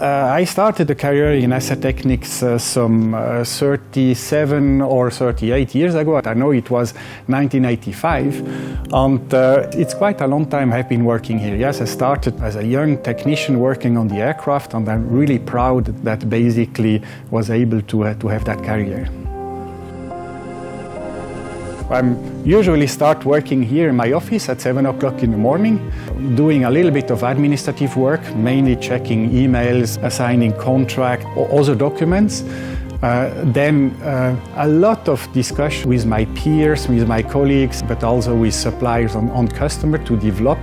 I started a career in SR Technics some 37 or 38 years ago. I know it was 1985, and it's quite a long time I've been working here. Yes, I started as a young technician working on the aircraft, and I'm really proud that basically was able to have that career. I usually start working here in my office at 7 o'clock in the morning, doing a little bit of administrative work, mainly checking emails, assigning contract or other documents. Then a lot of discussion with my peers, with my colleagues, but also with suppliers and customers to develop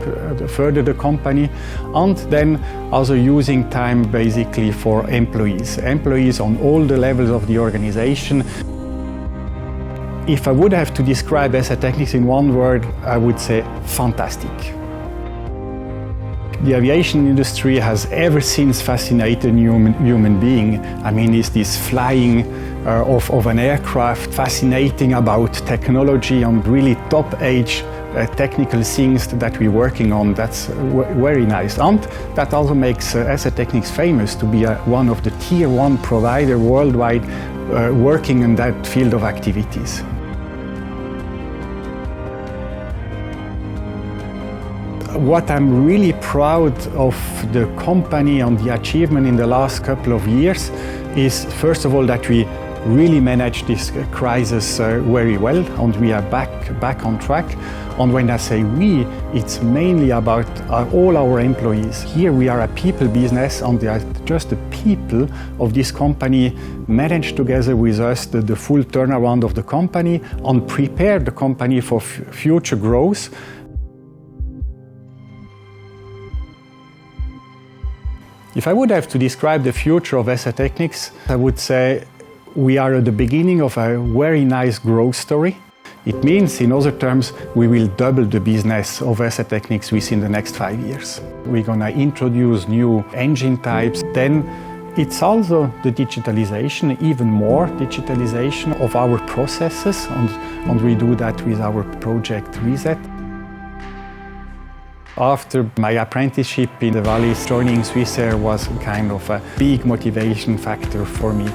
further the company. And then also using time basically for employees on all the levels of the organization. If I would have to describe SR Technics in one word, I would say fantastic. The aviation industry has ever since fascinated human being. I mean, it's this flying of an aircraft, fascinating about technology and really top-edge technical things that we're working on. That's very nice. And that also makes SR Technics famous to be one of the Tier 1 provider worldwide working in that field of activities. What I'm really proud of the company and the achievement in the last couple of years is, first of all, that we really managed this crisis very well, and we are back on track. And when I say we, it's mainly about all our employees. Here we are a people business, and they are just the people of this company managed together with us the full turnaround of the company and prepare the company for future growth. If I would have to describe the future of SR Technics, I would say we are at the beginning of a very nice growth story. It means, in other terms, we will double the business of SR Technics within the next 5 years. We're going to introduce new engine types. Then it's also the digitalization, even more digitalization of our processes, and we do that with our project Reset. After my apprenticeship in the Valleys, joining Swissair was kind of a big motivation factor for me.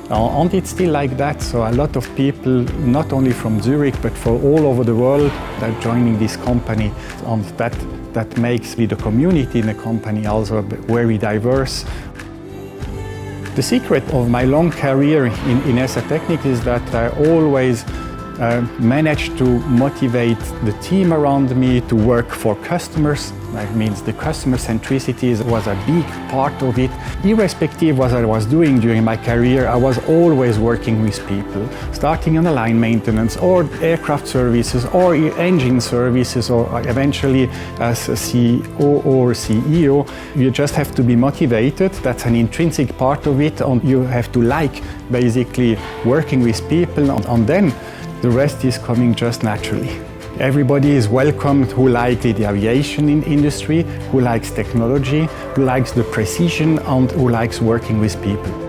And it's still like that, so a lot of people, not only from Zurich, but from all over the world, are joining this company. And that makes the community in the company also very diverse. The secret of my long career in SR Technics is that I always managed to motivate the team around me to work for customers. That means the customer centricity was a big part of it. Irrespective of what I was doing during my career, I was always working with people, starting on the line maintenance or aircraft services or engine services, or eventually as a CEO or CEO. You just have to be motivated. That's an intrinsic part of it, and you have to like basically working with people, and then the rest is coming just naturally. Everybody is welcomed who likes the aviation industry, who likes technology, who likes the precision, and who likes working with people.